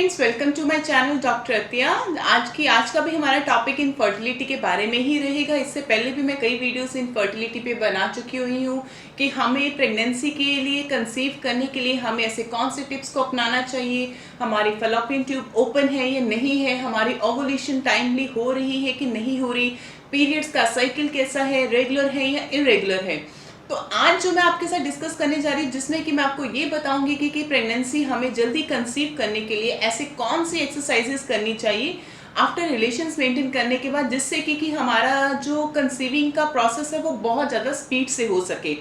Friends, welcome to my channel doctor Atiya. आज का भी हमारा टॉपिक इनफर्टिलिटी के बारे में ही रहेगा। इससे पहले भी मैं कई वीडियोस इनफर्टिलिटी पे बना चुकी हुई हूँ कि हमें प्रेगनेंसी के लिए, कंसीव करने के लिए हमें ऐसे कौन से टिप्स को अपनाना चाहिए, हमारी फैलोपियन ट्यूब ओपन है या नहीं है, हमारी ओवुलेशन टाइमली हो रही है कि नहीं हो रही, पीरियड्स का साइकिल कैसा है, रेगुलर है या इरेगुलर है। तो आज जो मैं आपके साथ डिस्कस करने जा रही हूँ, जिसमें कि मैं आपको ये बताऊंगी कि प्रेगनेंसी हमें जल्दी कंसीव करने के लिए ऐसे कौन सी एक्सरसाइजेस करनी चाहिए आफ्टर रिलेशंस मेंटेन करने के बाद, जिससे कि हमारा जो कंसीविंग का प्रोसेस है वो बहुत ज़्यादा स्पीड से हो सके।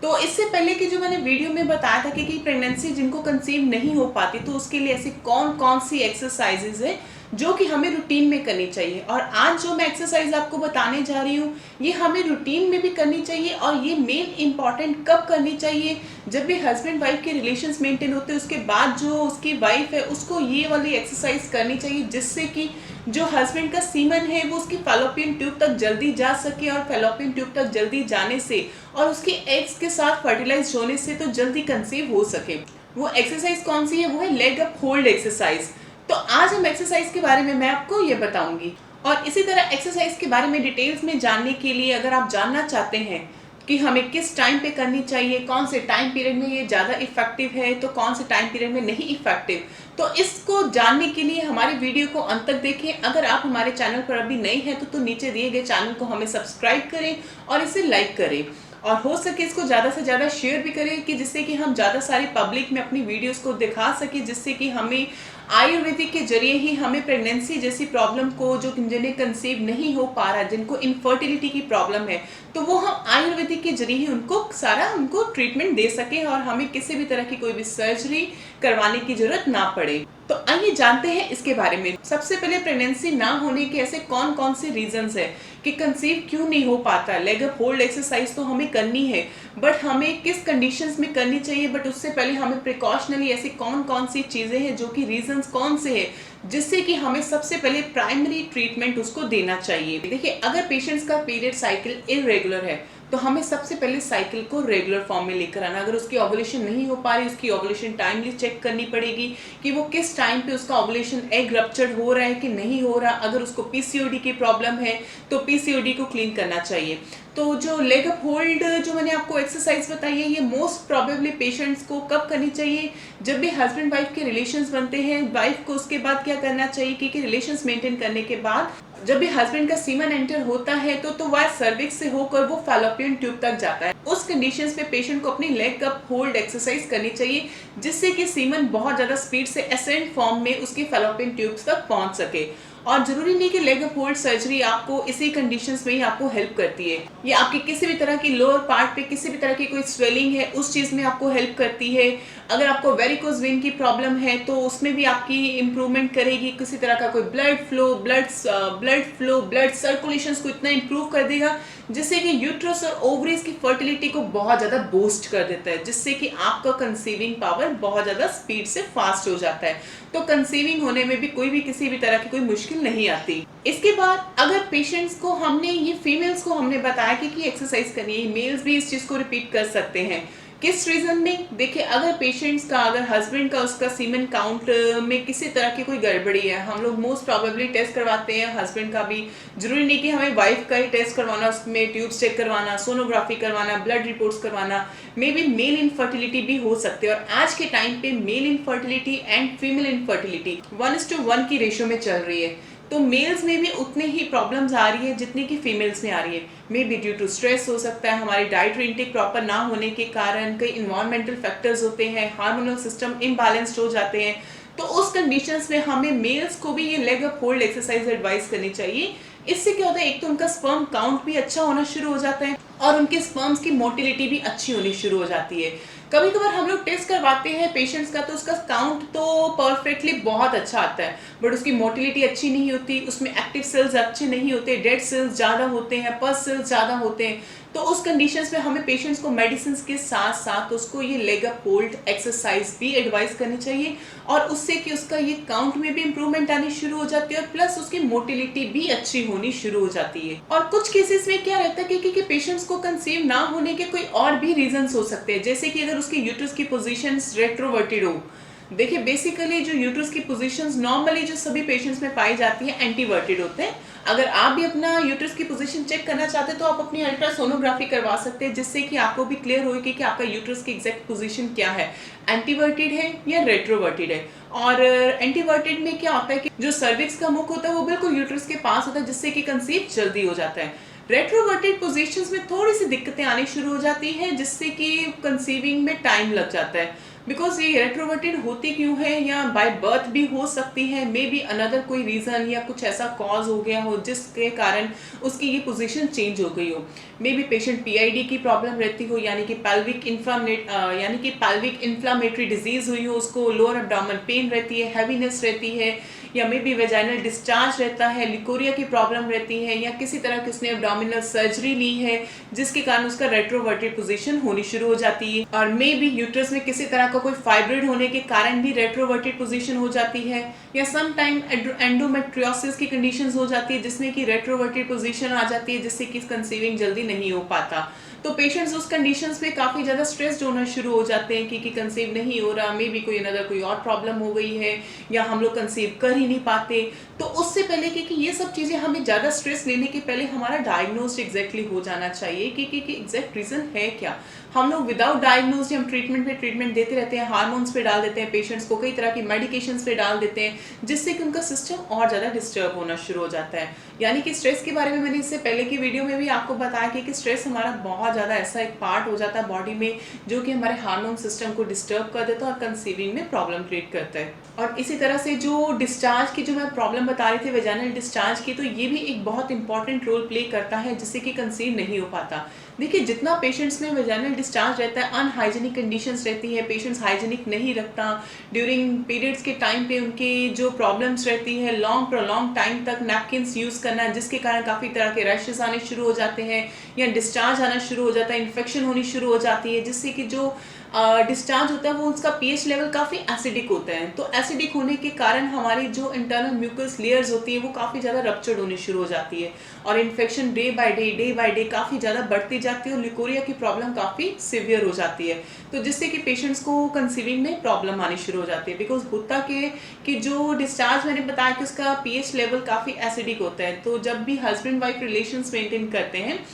तो इससे पहले कि जो मैंने वीडियो में बताया था कि प्रेगनेंसी जिनको कंसीव नहीं हो पाती, तो उसके लिए ऐसी कौन कौन सी एक्सरसाइजेज है जो कि हमें रूटीन में करनी चाहिए। और आज जो मैं एक्सरसाइज आपको बताने जा रही हूँ, ये हमें रूटीन में भी करनी चाहिए और ये मेन इंपॉर्टेंट कब करनी चाहिए, जब भी हस्बैंड वाइफ के रिलेशंस मेंटेन होते हैं उसके बाद जो उसकी वाइफ है उसको ये वाली एक्सरसाइज करनी चाहिए, जिससे कि जो हस्बैंड का सीमन है वो उसकी फैलोपियन ट्यूब तक जल्दी जा सके, और फैलोपियन ट्यूब तक जल्दी जाने से और उसके एग्स के साथ फर्टिलाइज होने से तो जल्दी कंसीव हो सके। वो एक्सरसाइज कौन सी है? वो है लेग अप होल्ड एक्सरसाइज। तो आज हम एक्सरसाइज के बारे में मैं आपको ये बताऊंगी। और इसी तरह एक्सरसाइज के बारे में डिटेल्स में जानने के लिए अगर आप जानना चाहते हैं कि हमें किस टाइम पे करनी चाहिए, कौन से टाइम पीरियड में ये ज़्यादा इफेक्टिव है तो कौन से टाइम पीरियड में नहीं इफेक्टिव, तो इसको जानने के लिए हमारे वीडियो को अंत तक देखें। अगर आप हमारे चैनल पर अभी नए हैं तो नीचे दिए गए चैनल को हमें सब्सक्राइब करें और इसे लाइक करें, और हो सके इसको ज़्यादा से ज़्यादा शेयर भी करें कि जिससे कि हम ज़्यादा सारी पब्लिक में अपनी वीडियोस को दिखा सके, जिससे कि हमें आयुर्वेदिक के जरिए ही हमें प्रेगनेंसी जैसी प्रॉब्लम को, जो जिन्हें कंसीव नहीं हो पा रहा, जिनको इनफर्टिलिटी की प्रॉब्लम है, तो वो हम आयुर्वेदिक के जरिए ही उनको ट्रीटमेंट दे सके और हमें किसी भी तरह की कोई भी सर्जरी करवाने की जरूरत ना पड़े। तो आइए जानते हैं इसके बारे में। सबसे पहले, प्रेगनेंसी ना होने के ऐसे कौन कौन से रीजंस है कि कंसीव क्यों नहीं हो पाता। लेग अप होल्ड एक्सरसाइज तो हमें करनी है, बट हमें किस कंडीशंस में करनी चाहिए, बट उससे पहले हमें प्रिकॉशनली ऐसी कौन कौन सी चीजें हैं, जो कि रीजंस कौन से हैं जिससे कि हमें सबसे पहले प्राइमरी ट्रीटमेंट उसको देना चाहिए। देखिए, अगर पेशेंट्स का पीरियड साइकिल इरेगुलर है तो हमें सबसे पहले साइकिल को रेगुलर फॉर्म में लेकर आना। अगर उसकी ओवुलेशन नहीं हो पा रही, उसकी ओवुलेशन टाइमली चेक करनी पड़ेगी कि वो किस टाइम पे उसका ओवुलेशन एग रप्चर्ड हो रहा है कि नहीं हो रहा। अगर उसको पीसीओडी की प्रॉब्लम है तो पीसीओडी को क्लीन करना चाहिए। तो जो लेग अप होल्ड जो मैंने आपको एक्सरसाइज बताई है, ये मोस्ट प्रोबेबली पेशेंट्स को कब करनी चाहिए? जब भी हस्बैंड वाइफ के रिलेशंस बनते हैं। वाइफ को उसके बाद क्या करना चाहिए कि रिलेशंस मेंटेन करने के बाद जब भी हस्बैंड का सीमन एंटर होता है तो वह सर्विक्स से होकर वो फैलोपियन ट्यूब तक जाता है। उस कंडीशंस में पेशेंट को अपनी लेग अप होल्ड एक्सरसाइज करनी चाहिए, जिससे कि सीमन बहुत ज्यादा स्पीड से एसेंड फॉर्म में उसकी फैलोपियन ट्यूब्स तक पहुंच सके। और जरूरी नहीं कि लेग अप होल्ड सर्जरी आपको इसी कंडीशंस में ही आपको हेल्प करती है। ये आपकी किसी भी तरह की लोअर पार्ट पे किसी भी तरह की कोई स्वेलिंग है, उस चीज में आपको हेल्प करती है। अगर आपको वेरिकोज वेन की प्रॉब्लम है तो उसमें भी आपकी इंप्रूवमेंट करेगी। किसी तरह का कोई ब्लड सर्कुलेशन को इतना इंप्रूव कर देगा जिससे कि यूट्रस और ओवरीज की फर्टिलिटी को बहुत ज्यादा बूस्ट कर देता है, जिससे कि आपका कंसीविंग पावर बहुत ज्यादा स्पीड से फास्ट हो जाता है। तो कंसीविंग होने में भी कोई भी किसी भी तरह की कोई मुश्किल नहीं आती। इसके बाद अगर पेशेंट्स को ये फीमेल्स को हमने बताया कि एक्सरसाइज करनी है, मेल्स भी इस चीज को रिपीट कर सकते हैं। किस रीजन में? देखिए, अगर पेशेंट्स का, अगर हस्बैंड का उसका सीमन काउंट में किसी तरह की कोई गड़बड़ी है, हम लोग मोस्ट प्रोबेबली टेस्ट करवाते हैं हस्बैंड का भी। जरूरी नहीं कि हमें वाइफ का ही टेस्ट करवाना, उसमें ट्यूब्स चेक करवाना, सोनोग्राफी करवाना, ब्लड रिपोर्ट्स करवाना, मे बी मेल इनफर्टिलिटी भी हो सकते हैं। और आज के टाइम पे male infertility and female infertility 1:1 की रेशियो में चल रही है। तो मेल्स में भी उतने ही प्रॉब्लम्स आ रही है जितनी कि फीमेल्स में आ रही है। May be due to stress हो सकता है, हमारी डाइटरी इंटेक प्रॉपर ना होने के कारण, कई इन्वायरमेंटल फैक्टर्स होते हैं, हार्मोनल सिस्टम इम्बैलेंस्ड हो जाते हैं। तो उस कंडीशंस में हमें मेल्स को भी ये leg up hold exercise advice करनी चाहिए। इससे क्या होता है, एक तो उनका स्पर्म काउंट भी अच्छा होना शुरू हो जाता है और उनके स्पर्म्स की मोटिलिटी भी अच्छी होनी शुरू हो जाती है। कभी कभार हम लोग टेस्ट करवाते हैं पेशेंट्स का तो उसका काउंट तो परफेक्टली बहुत अच्छा आता है, बट उसकी मोटिलिटी अच्छी नहीं होती, उसमें एक्टिव सेल्स अच्छे नहीं होते, डेड सेल्स ज़्यादा होते हैं, पस सेल्स ज़्यादा होते हैं। तो उस कंडीशंस में हमें पेशेंट्स को मेडिसिन के साथ साथ उसको ये लेग अप होल्ड एक्सरसाइज भी एडवाइस करनी चाहिए, और उससे कि उसका ये काउंट में भी इंप्रूवमेंट आनी शुरू हो जाती है और प्लस उसकी मोटिलिटी भी अच्छी होनी शुरू हो जाती है। और कुछ केसेस में क्या रहता है कि पेशेंट्स को कंसीव ना होने के कोई और भी रीजंस हो सकते हैं, जैसे कि अगर उसकी यूट्रस की पोजीशन रेट्रोवर्टेड हो, देखिए बेसिकली जो यूट्रस की पोजीशंस नॉर्मली जो सभी पेशेंट्स में पाई जाती है एंटीवर्टेड होते हैं। अगर आप भी अपना यूट्रस की पोजीशन चेक करना चाहते हैं तो आप अपनी अल्ट्रासोनोग्राफी करवा सकते हैं, जिससे कि आपको भी क्लियर होगी कि आपका यूट्रस की एग्जैक्ट पोजीशन क्या है, एंटीवर्टेड है या रेट्रोवर्टेड है। और एंटीवर्टेड में क्या होता है कि जो सर्विक्स का मुख होता है वो बिल्कुल यूट्रस के पास होता है, जिससे कि कंसीव जल्दी हो जाता है। रेट्रोवर्टेड पोजीशंस में थोड़ी सी दिक्कतें आनी शुरू हो जाती हैं, जिससे कि कंसीविंग में टाइम लग जाता है। बिकॉज ये रेट्रोवर्टेड होती क्यों है, या बाय बर्थ भी हो सकती है, मे बी अनदर कोई रीजन या कुछ ऐसा कॉज हो गया हो जिसके कारण उसकी ये पोजीशन चेंज हो गई हो। मे बी पेशेंट पीआईडी की प्रॉब्लम रहती हो, यानी कि पैल्विक इन्फ्लामेटरी डिजीज हुई हो, उसको लोअर एब्डोमेन पेन रहती है, हैवीनेस रहती है, या मे बी वेजाइनल डिस्चार्ज रहता है, लिकोरिया की प्रॉब्लम रहती है, या किसी तरह की उसने एब्डोमिनल सर्जरी ली है जिसके कारण उसका रेट्रोवर्टेड पोजीशन होनी शुरू हो जाती है। और मे बी यूट्रस में किसी तरह का कोई फाइब्रिड होने के कारण भी रेट्रोवर्टेड पोजीशन हो जाती है, या सम टाइम एंडोमेट्रियोसिस की कंडीशंस हो जाती है जिसमें कि रेट्रोवर्टेड पोजीशन आ जाती है, जिससे कि कंसीविंग जल्दी नहीं हो पाता। तो पेशेंट्स उस कंडीशंस में काफ़ी ज़्यादा स्ट्रेस्ड होना शुरू हो जाते हैं कि कंसीव नहीं हो रहा, मे बी कोई अनदर कोई और प्रॉब्लम हो गई है, या हम लोग कंसीव कर ही नहीं पाते। तो उससे पहले कि ये सब चीज़ें हमें ज़्यादा स्ट्रेस लेने के पहले हमारा डायग्नोज एग्जैक्टली हो जाना चाहिए कि एग्जैक्ट रीज़न है क्या। हम लोग विदाउट डायग्नोज हम ट्रीटमेंट पे ट्रीटमेंट देते रहते हैं, हार्मोन्स पे डाल देते हैं पेशेंट्स को, कई तरह की मेडिकेशंस पे डाल देते हैं, जिससे कि उनका सिस्टम और ज़्यादा डिस्टर्ब होना शुरू हो जाता है। यानी कि स्ट्रेस के बारे में मैंने इससे पहले की वीडियो में भी आपको बताया कि स्ट्रेस हमारा बहुत ज़्यादा ऐसा एक पार्ट हो जाता है बॉडी में जो कि हमारे हार्मोन सिस्टम को डिस्टर्ब कर देता है और कंसीविंग में प्रॉब्लम क्रिएट करता है। और इसी तरह से जो डिस्चार्ज की जो मैं प्रॉब्लम बता रही थी वेजाइनल डिस्चार्ज की, तो ये भी एक बहुत इंपॉर्टेंट रोल प्ले करता है जिससे कि कंसीव नहीं हो पाता। देखिए जितना पेशेंट्स में वेजाइनल डिस्चार्ज रहता है, अनहाइजीनिक कंडीशंस रहती है, पेशेंट्स हाइजीनिक नहीं रखता, ड्यूरिंग पीरियड्स के टाइम पे उनकी जो प्रॉब्लम्स रहती है, लॉन्ग प्रोलॉन्ग टाइम तक नैपकिन्स यूज़ करना, जिसके कारण काफ़ी तरह के रैशेस आने शुरू हो जाते हैं, या डिस्चार्ज आना शुरू हो जाता है, इन्फेक्शन होनी शुरू हो जाती है, जिससे कि जो डिस्चार्ज होता है वो उसका पीएच लेवल काफ़ी एसिडिक होता है। तो एसिडिक होने के कारण हमारी जो इंटरनल म्यूकस लेयर्स होती है वो काफ़ी ज़्यादा रप्चर्ड होनी शुरू हो जाती है, और इन्फेक्शन डे बाय डे काफ़ी ज़्यादा बढ़ती जाती है, और लिकोरिया की प्रॉब्लम काफ़ी सिवियर हो जाती है। तो जिससे कि पेशेंट्स को कंसीविंग में प्रॉब्लम आनी शुरू हो जाती है। बिकॉज होता कि जो डिस्चार्ज मैंने बताया कि उसका पीएच लेवल काफ़ी एसिडिक होता है, तो जब भी हस्बैंड वाइफ रिलेशंस मेंटेन करते हैं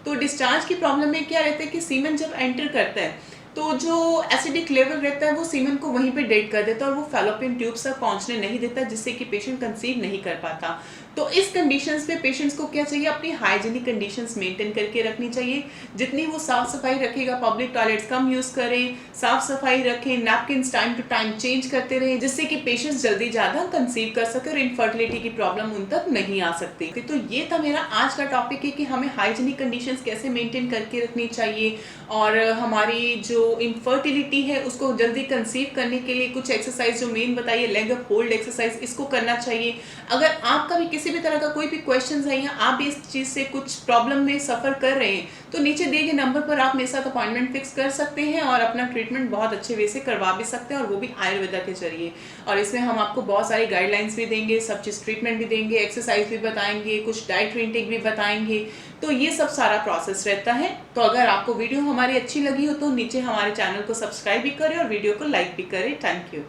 तो डिस्चार्ज की प्रॉब्लम में क्या रहता है कि सीमेन जब एंटर करता है तो जो एसिडिक लेवल रहता है वो सीमेन को वहीं पे डेड कर देता है और वो फैलोपियन ट्यूब्स तक पहुंचने नहीं देता, जिससे कि पेशेंट कंसीव नहीं कर पाता। तो इस कंडीशंस पे पेशेंट्स को क्या चाहिए, अपनी हाइजीनिक कंडीशंस मेंटेन करके रखनी चाहिए। जितनी वो साफ सफाई रखेगा, पब्लिक टॉयलेट्स कम यूज़ करें, साफ सफाई रखें, napkins time to time change करते रहें, जिससे कि पेशेंट्स जल्दी ज़्यादा कंसीव कर सके और इनफर्टिलिटी की प्रॉब्लम उन तक नहीं आ सकती। तो ये था मेरा आज का टॉपिक है कि हमें हाइजीनिक कंडीशंस कैसे मेंटेन करके रखनी चाहिए, और हमारी जो इनफर्टिलिटी है उसको जल्दी कंसीव करने के लिए कुछ एक्सरसाइज जो मेन बताइए, लेग अप होल्ड एक्सरसाइज, इसको करना चाहिए। अगर आपका भी किसी भी तरह का कोई भी क्वेश्चन है या आप भी इस चीज़ से कुछ प्रॉब्लम में सफ़र कर रहे हैं तो नीचे दिए गए नंबर पर आप मेरे साथ अपॉइंटमेंट फिक्स कर सकते हैं और अपना ट्रीटमेंट बहुत अच्छे वे से करवा भी सकते हैं, और वो भी आयुर्वेदा के जरिए। और इसमें हम आपको बहुत सारी गाइडलाइंस भी देंगे, सब चीज़ ट्रीटमेंट भी देंगे, एक्सरसाइज भी बताएंगे, कुछ डाइट इंटेक भी बताएंगे। तो ये सब सारा प्रोसेस रहता है। तो अगर आपको वीडियो हमारी अच्छी लगी हो तो नीचे हमारे चैनल को सब्सक्राइब भी करें और वीडियो को लाइक भी करें। Thank you.